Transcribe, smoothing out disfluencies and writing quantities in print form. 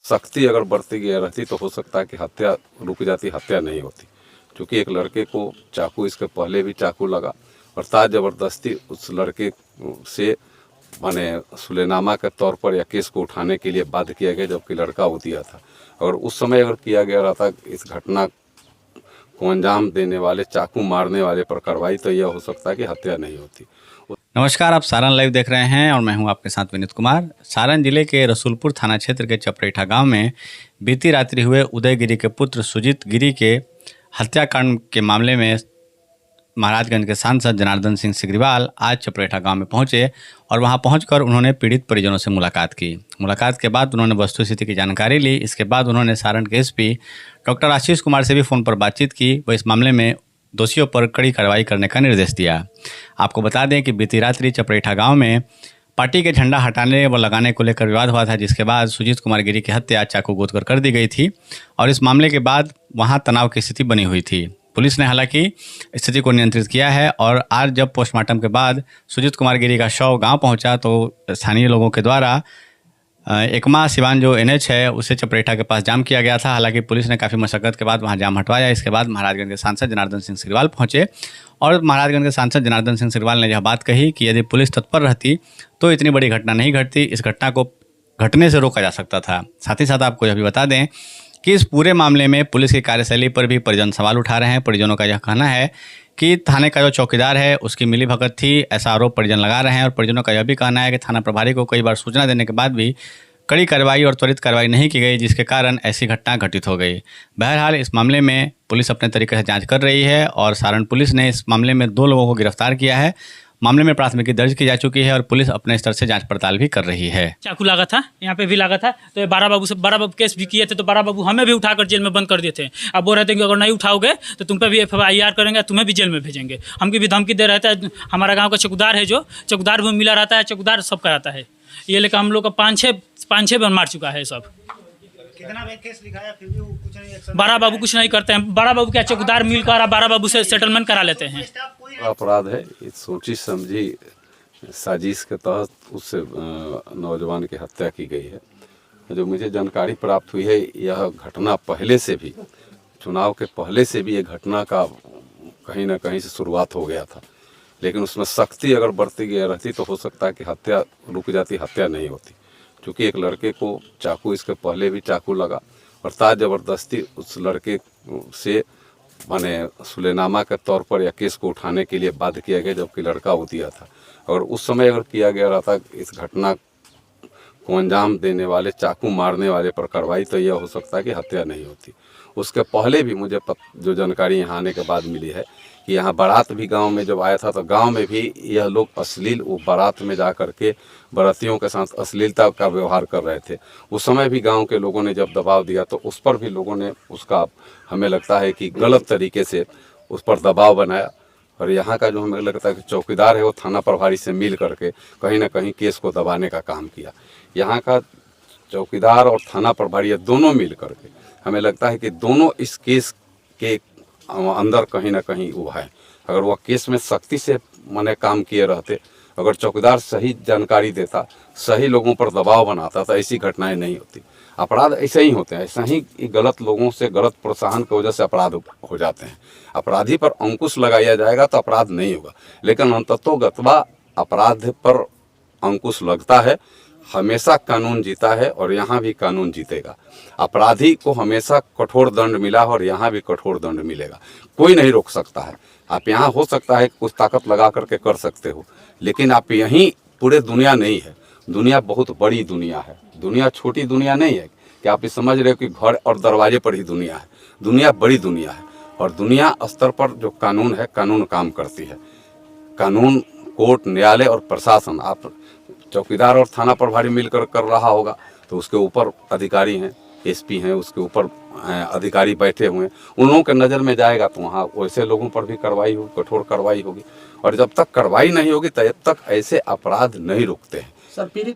सख्ती अगर बरती गई रहती तो हो सकता है कि हत्या रुक जाती, हत्या नहीं होती। क्योंकि एक लड़के को चाकू, इसके पहले भी चाकू लगा और ताज ज़बरदस्ती उस लड़के से माने सुलेनामा के तौर पर या केस को उठाने के लिए बाध्य किया गया, जबकि लड़का वो दिया था। और उस समय अगर किया गया रहता इस घटना को अंजाम देने वाले, चाकू मारने वाले पर कार्रवाई, तो यह हो सकता है कि हत्या नहीं होती। नमस्कार, आप सारण लाइव देख रहे हैं और मैं हूं आपके साथ विनीत कुमार। सारण जिले के रसूलपुर थाना क्षेत्र के चपरेठा गांव में बीती रात्रि हुए उदय गिरी के पुत्र सुजीत गिरी के हत्याकांड के मामले में महाराजगंज के सांसद जनार्दन सिंह सिग्रीवाल आज चपरेठा गांव में पहुंचे और वहां पहुंचकर उन्होंने पीड़ित परिजनों से मुलाकात की। मुलाकात के बाद उन्होंने वस्तुस्थिति की जानकारी ली। इसके बाद उन्होंने सारण के एसपी डॉक्टर आशीष कुमार से भी फ़ोन पर बातचीत की व इस मामले में दोषियों पर कड़ी कार्रवाई करने का निर्देश दिया। आपको बता दें कि बीती रात्रि चपरेठा गांव में पार्टी के झंडा हटाने व लगाने को लेकर विवाद हुआ था, जिसके बाद सुजीत कुमार गिरी की हत्या चाकू गोदकर कर दी गई थी और इस मामले के बाद वहां तनाव की स्थिति बनी हुई थी। पुलिस ने हालांकि स्थिति को नियंत्रित किया है और आज जब पोस्टमार्टम के बाद सुजीत कुमार गिरी का शव गांव पहुंचा तो स्थानीय लोगों के द्वारा एकमा सिवान जो NH है उसे चपरेठा के पास जाम किया गया था। हालांकि पुलिस ने काफ़ी मशक्कत के बाद वहां जाम हटवाया। इसके बाद महाराजगंज के सांसद जनार्दन सिंह सिग्रीवाल पहुंचे और महाराजगंज के सांसद जनार्दन सिंह सिग्रीवाल ने यह बात कही कि यदि पुलिस तत्पर रहती तो इतनी बड़ी घटना नहीं घटती, इस घटना को घटने से रोका जा सकता था। साथ ही साथ आपको यह भी बता दें कि इस पूरे मामले में पुलिस की कार्यशैली पर भी परिजन सवाल उठा रहे हैं। परिजनों का यह कहना है कि थाने का जो चौकीदार है उसकी मिलीभगत थी, ऐसा आरोप परिजन लगा रहे हैं। और परिजनों का यह भी कहना है कि थाना प्रभारी को कई बार सूचना देने के बाद भी कड़ी कार्रवाई और त्वरित कार्रवाई नहीं की गई, जिसके कारण ऐसी घटना घटित हो गई। बहरहाल इस मामले में पुलिस अपने तरीके से जांच कर रही है और सारण पुलिस ने इस मामले में 2 लोगों को गिरफ्तार किया है। मामले में प्राथमिकी दर्ज की जा चुकी है और पुलिस अपने स्तर से जांच पड़ताल भी कर रही है। चाकू लगा था, यहाँ पे भी लगा था, तो ये बारा बाबू केस भी किए थे, तो बारा बाबू हमें भी उठाकर जेल में बंद कर दिए थे। अब बोल रहे थे कि अगर नहीं उठाओगे तो तुम पे भी FIR करेंगे, तुम्हें भी जेल में भेजेंगे। हमकी भी धमकी दे रहता है। हमारा गाँव का चौकीदार है, जो चौकीदार भी मिला रहता है, चौकीदार सब कराता है। ये लेकर हम लोग का 5-6 बार मार चुका है सब। कितना भी केस लिखाया फिर भी वो कुछ नहीं एक्शन। बारा बाबू कुछ नहीं करते हैं। बारा बाबू क्या चौकीदार मिलकर बारा बाबू से सेटलमेंट करा लेते हैं। अपराध है, सोची समझी साजिश के तहत उस नौजवान की हत्या की गई है। जो मुझे जानकारी प्राप्त हुई है, यह घटना पहले से भी, चुनाव के पहले से भी ये घटना का कहीं ना कहीं से शुरुआत हो गया था। लेकिन उसमें सख्ती अगर बरती गई रहती तो हो सकता है कि हत्या रुक जाती, हत्या नहीं होती। क्योंकि एक लड़के को चाकू, इसके पहले भी चाकू लगा और ताज ज़बरदस्ती उस लड़के से माने सुलेनामा के तौर पर या केस को उठाने के लिए बाध्य किया गया, जबकि लड़का वो दिया था। और उस समय अगर किया गया रहता इस घटना को अंजाम देने वाले, चाकू मारने वाले पर कार्रवाई, तो यह हो सकता है कि हत्या नहीं होती। उसके पहले भी मुझे जो जानकारी यहाँ आने के बाद मिली है कि यहाँ बारात भी गांव में जब आया था तो गांव में भी यह लोग अश्लील, वो बारात में जा कर के बारातियों के साथ अश्लीलता का व्यवहार कर रहे थे। उस समय भी गांव के लोगों ने जब दबाव दिया तो उस पर भी लोगों ने उसका, हमें लगता है कि गलत तरीके से उस पर दबाव बनाया। और यहाँ का जो हमें लगता है कि चौकीदार है, वो थाना प्रभारी से मिल करके कहीं ना कहीं केस को दबाने का काम किया। यहाँ का चौकीदार और थाना प्रभारी दोनों मिल करके हमें लगता है कि दोनों इस केस के अंदर कहीं ना कहीं वो है। अगर वह केस में सख्ती से माने काम किए रहते, अगर चौकीदार सही जानकारी देता, सही लोगों पर दबाव बनाता, तो ऐसी घटनाएं नहीं होती। अपराध ऐसे ही होते हैं, ऐसा ही गलत लोगों से, गलत प्रोत्साहन की वजह से अपराध हो जाते हैं। अपराधी पर अंकुश लगाया जाएगा तो अपराध नहीं होगा, लेकिन अंततोगत्वा अपराध पर अंकुश लगता है। हमेशा कानून जीता है और यहाँ भी कानून जीतेगा। अपराधी को हमेशा कठोर दंड मिला और यहाँ भी कठोर दंड मिलेगा। कोई नहीं रोक सकता है। आप यहाँ हो सकता है कुछ ताकत लगा करके कर सकते हो, लेकिन आप यहीं, पूरे दुनिया नहीं है। दुनिया बहुत बड़ी दुनिया है, दुनिया छोटी दुनिया नहीं है कि आप ये समझ रहे हो कि घर और दरवाजे पर ही दुनिया है। दुनिया बड़ी दुनिया है और दुनिया स्तर पर जो कानून है, कानून काम करती है। कानून, कोर्ट, न्यायालय और प्रशासन, आप चौकीदार और थाना प्रभारी मिलकर कर रहा होगा तो उसके ऊपर अधिकारी हैं, SP हैं, उसके ऊपर अधिकारी बैठे हुए हैं। उन लोगों के नज़र में जाएगा तो वहाँ वैसे लोगों पर भी कार्रवाई होगी, कठोर कार्रवाई होगी। और जब तक कार्रवाई नहीं होगी तब तक ऐसे अपराध नहीं रुकते हैं। सर पीड़ित